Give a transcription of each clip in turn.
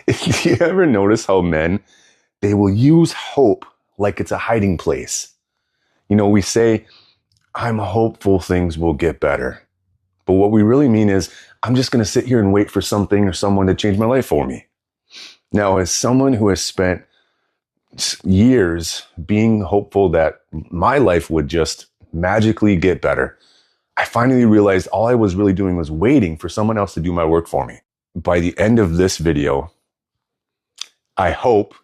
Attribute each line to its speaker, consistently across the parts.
Speaker 1: You ever notice how men, they will use hope like it's a hiding place? You know, we say, I'm hopeful things will get better. But what we really mean is, I'm just going to sit here and wait for something or someone to change my life for me. Now, as someone who has spent years being hopeful that my life would just magically get better, I finally realized all I was really doing was waiting for someone else to do my work for me. By the end of this video, I hope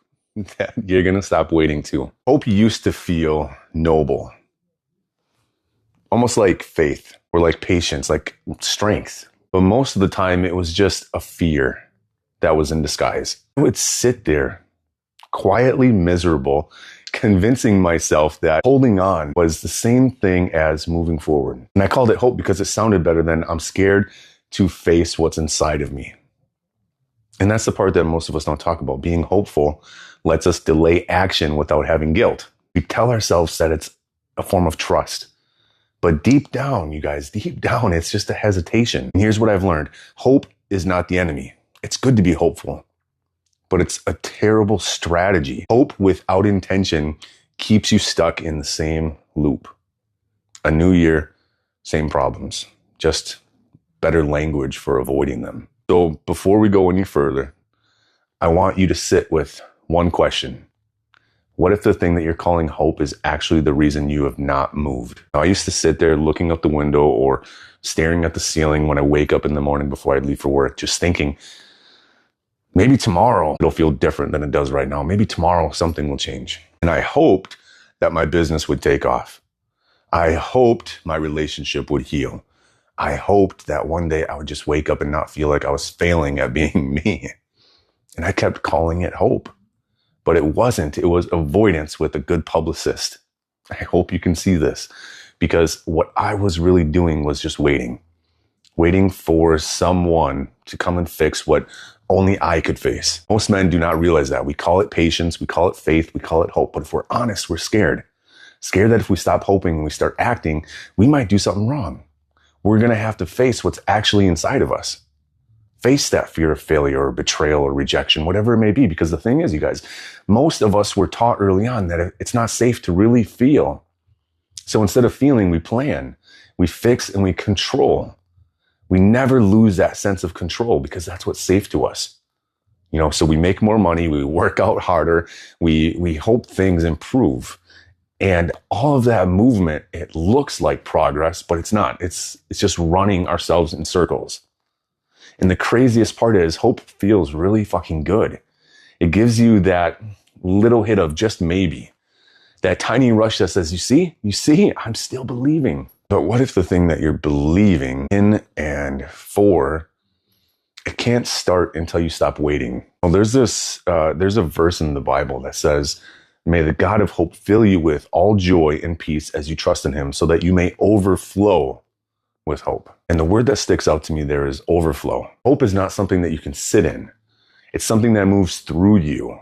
Speaker 1: that you're going to stop waiting too. Hope used to feel noble, almost like faith or like patience, like strength. But most of the time it was just a fear that was in disguise. I would sit there quietly miserable, convincing myself that holding on was the same thing as moving forward. And I called it hope because it sounded better than I'm scared to face what's inside of me. And that's the part that most of us don't talk about. Being hopeful lets us delay action without having guilt. We tell ourselves that it's a form of trust. But deep down, you guys, deep down, it's just a hesitation. And here's what I've learned. Hope is not the enemy. It's good to be hopeful, but it's a terrible strategy. Hope without intention keeps you stuck in the same loop. A new year, same problems, just better language for avoiding them. So before we go any further, I want you to sit with one question. What if the thing that you're calling hope is actually the reason you have not moved? Now, I used to sit there looking out the window or staring at the ceiling when I wake up in the morning before I leave for work, just thinking, maybe tomorrow it'll feel different than it does right now. Maybe tomorrow something will change. And I hoped that my business would take off. I hoped my relationship would heal. I hoped that one day I would just wake up and not feel like I was failing at being me. And I kept calling it hope. But it wasn't. It was avoidance with a good publicist. I hope you can see this, because what I was really doing was just waiting for someone to come and fix what only I could face. Most men do not realize that. We call it patience, we call it faith, we call it hope. But if we're honest, we're scared. Scared that if we stop hoping and we start acting, we might do something wrong. We're going to have to face what's actually inside of us. Face that fear of failure or betrayal or rejection, whatever it may be. Because the thing is, you guys, most of us were taught early on that it's not safe to really feel. So instead of feeling, we plan, we fix, and we control. We never lose that sense of control because that's what's safe to us. You know, so we make more money, we work out harder, we hope things improve. And all of that movement, it looks like progress, but it's not. It's just running ourselves in circles. And the craziest part is hope feels really fucking good. It gives you that little hit of just maybe, that tiny rush that says, you see, I'm still believing. But what if the thing that you're believing in and for, it can't start until you stop waiting? Well, there's a verse in the Bible that says, may the God of hope fill you with all joy and peace as you trust in him, so that you may overflow with hope. And the word that sticks out to me there is overflow. Hope is not something that you can sit in. It's something that moves through you.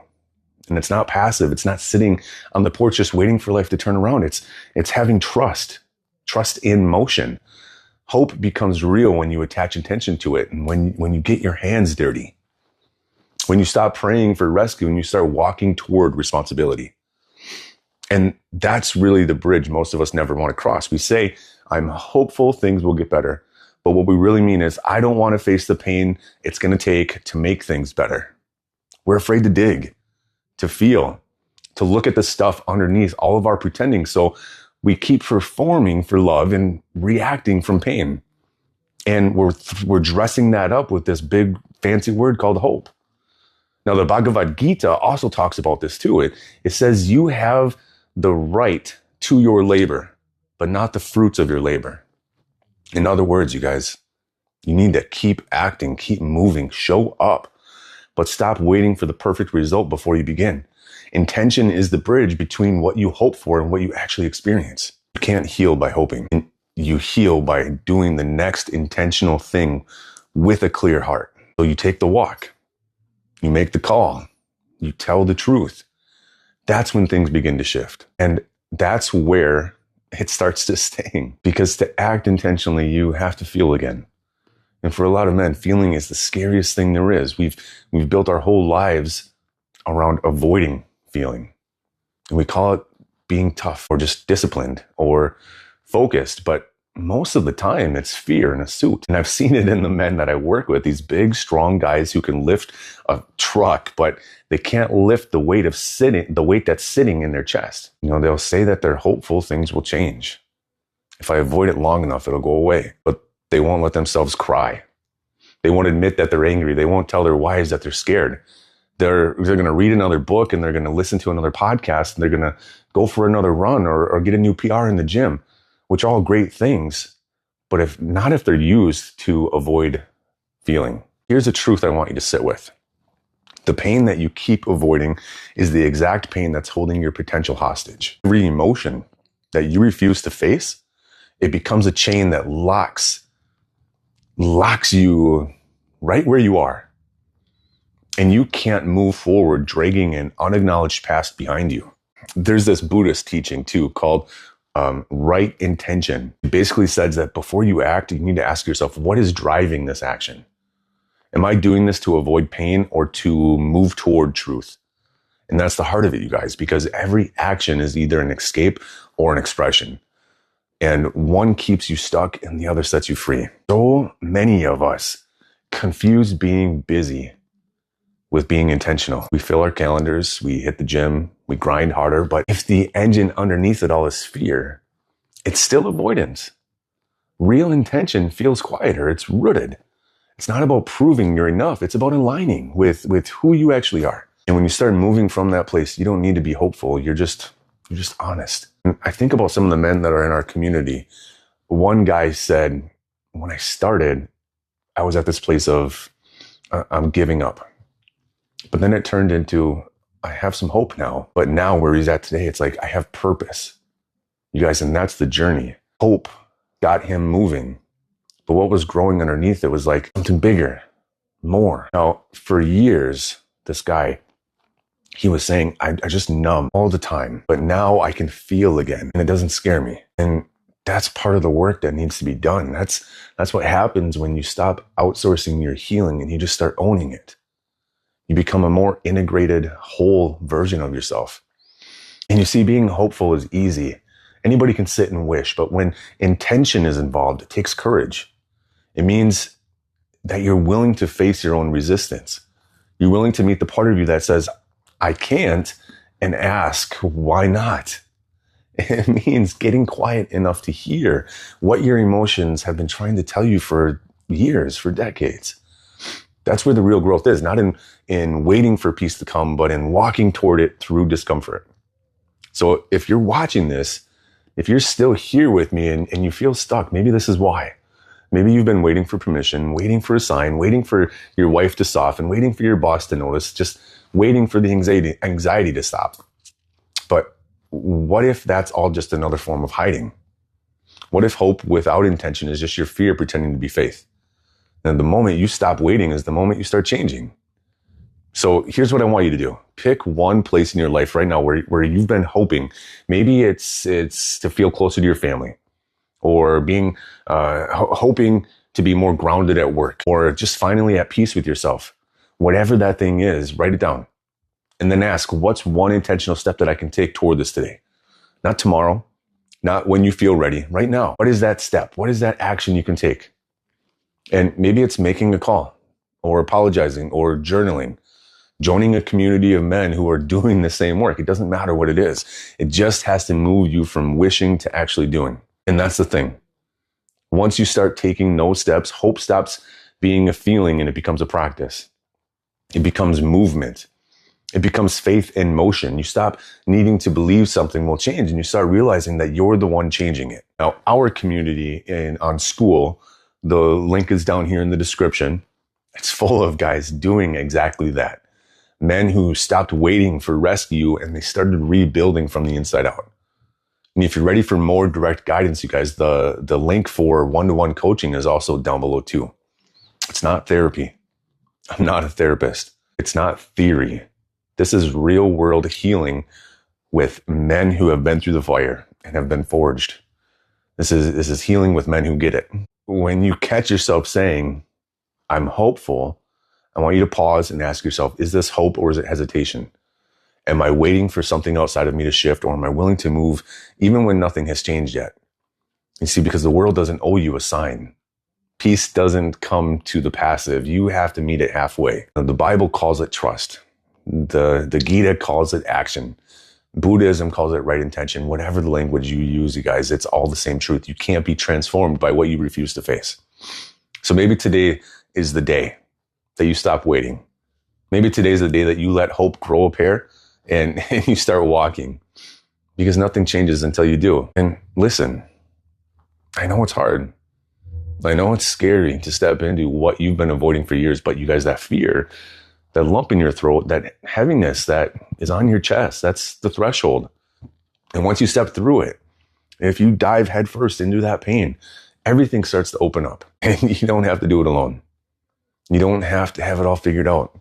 Speaker 1: And it's not passive. It's not sitting on the porch just waiting for life to turn around. It's having trust in motion. Hope becomes real when you attach intention to it. And when you get your hands dirty, when you stop praying for rescue and you start walking toward responsibility. And that's really the bridge most of us never want to cross. We say, I'm hopeful things will get better. But what we really mean is, I don't want to face the pain it's going to take to make things better. We're afraid to dig, to feel, to look at the stuff underneath all of our pretending. So we keep performing for love and reacting from pain. And we're dressing that up with this big fancy word called hope. Now, the Bhagavad Gita also talks about this too. It says you have the right to your labor, but not the fruits of your labor. In other words, you guys, you need to keep acting, keep moving, show up, but stop waiting for the perfect result before you begin. Intention is the bridge between what you hope for and what you actually experience. You can't heal by hoping. You heal by doing the next intentional thing with a clear heart. So you take the walk, you make the call, you tell the truth. That's when things begin to shift. And that's where it starts to sting, because to act intentionally, you have to feel again. And for a lot of men, feeling is the scariest thing there is. We've built our whole lives around avoiding feeling. And we call it being tough or just disciplined or focused. But most of the time, it's fear in a suit. And I've seen it in the men that I work with, these big, strong guys who can lift a truck, but they can't lift the weight that's sitting in their chest. You know, they'll say that they're hopeful things will change. If I avoid it long enough, it'll go away. But they won't let themselves cry. They won't admit that they're angry. They won't tell their wives that they're scared. They're going to read another book and they're going to listen to another podcast and they're going to go for another run or get a new PR in the gym, which are all great things. But if they're used to avoid feeling. Here's a truth I want you to sit with. The pain that you keep avoiding is the exact pain that's holding your potential hostage. Every emotion that you refuse to face, it becomes a chain that locks you right where you are. And you can't move forward dragging an unacknowledged past behind you. There's this Buddhist teaching too called right intention. It basically says that before you act, you need to ask yourself, what is driving this action? Am I doing this to avoid pain or to move toward truth? And that's the heart of it, you guys, because every action is either an escape or an expression. And one keeps you stuck and the other sets you free. So many of us confuse being busy with being intentional. We fill our calendars, we hit the gym, we grind harder, but if the engine underneath it all is fear, it's still avoidance. Real intention feels quieter, it's rooted. It's not about proving you're enough, it's about aligning with who you actually are. And when you start moving from that place, you don't need to be hopeful, you're just honest. And I think about some of the men that are in our community. One guy said, when I started, I was at this place of, I'm giving up. But then it turned into, I have some hope now. But now where he's at today, it's like, I have purpose. You guys, and that's the journey. Hope got him moving. But what was growing underneath it was like something bigger, more. Now, for years, this guy, he was saying, I just numb all the time. But now I can feel again, and it doesn't scare me. And that's part of the work that needs to be done. That's what happens when you stop outsourcing your healing and you just start owning it. You become a more integrated, whole version of yourself. And you see, being hopeful is easy. Anybody can sit and wish, but when intention is involved, it takes courage. It means that you're willing to face your own resistance. You're willing to meet the part of you that says, I can't, and ask, why not? It means getting quiet enough to hear what your emotions have been trying to tell you for years, for decades. That's where the real growth is, not in waiting for peace to come, but in walking toward it through discomfort. So if you're watching this, if you're still here with me and you feel stuck, maybe this is why. Maybe you've been waiting for permission, waiting for a sign, waiting for your wife to soften, waiting for your boss to notice, just waiting for the anxiety to stop. But what if that's all just another form of hiding? What if hope without intention is just your fear pretending to be faith? And the moment you stop waiting is the moment you start changing. So here's what I want you to do. Pick one place in your life right now where you've been hoping. Maybe it's to feel closer to your family, or being hoping to be more grounded at work, or just finally at peace with yourself. Whatever that thing is, write it down. And then ask, what's one intentional step that I can take toward this today? Not tomorrow, not when you feel ready, right now. What is that step? What is that action you can take? And maybe it's making a call, or apologizing, or journaling, joining a community of men who are doing the same work. It doesn't matter what it is. It just has to move you from wishing to actually doing. And that's the thing. Once you start taking those steps, hope stops being a feeling and it becomes a practice. It becomes movement. It becomes faith in motion. You stop needing to believe something will change and you start realizing that you're the one changing it. Now, our community on School, the link is down here in the description. It's full of guys doing exactly that. Men who stopped waiting for rescue and they started rebuilding from the inside out. And if you're ready for more direct guidance, you guys, the link for one-to-one coaching is also down below too. It's not therapy. I'm not a therapist. It's not theory. This is real world healing with men who have been through the fire and have been forged. This is healing with men who get it. When you catch yourself saying, I'm hopeful. I want you to pause and ask yourself, is this hope or is it hesitation? Am I waiting for something outside of me to shift, or am I willing to move even when nothing has changed yet? You see, because the world doesn't owe you a sign. Peace doesn't come to the passive. You have to meet it halfway. The Bible calls it trust. The Gita calls it action. Buddhism calls it right intention. Whatever the language you use, you guys, it's all the same truth. You can't be transformed by what you refuse to face. So maybe today is the day that you stop waiting. Maybe today's the day that you let hope grow a pair and you start walking, because nothing changes until you do. And listen, I know it's hard. I know it's scary to step into what you've been avoiding for years, but you guys, that fear, that lump in your throat, that heaviness that is on your chest, that's the threshold. And once you step through it, if you dive headfirst into that pain, everything starts to open up, and you don't have to do it alone. You don't have to have it all figured out,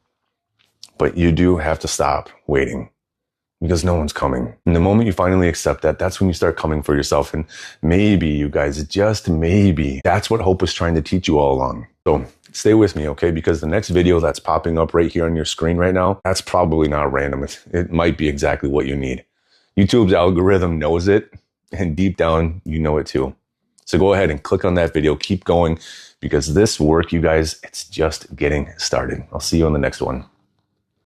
Speaker 1: but you do have to stop waiting, because no one's coming. And the moment you finally accept that, that's when you start coming for yourself. And maybe, you guys, just maybe, that's what hope was trying to teach you all along. So stay with me, okay? Because the next video that's popping up right here on your screen right now, that's probably not random. It might be exactly what you need. YouTube's algorithm knows it, and deep down, you know it too. So go ahead and click on that video. Keep going, because this work, you guys, it's just getting started. I'll see you on the next one.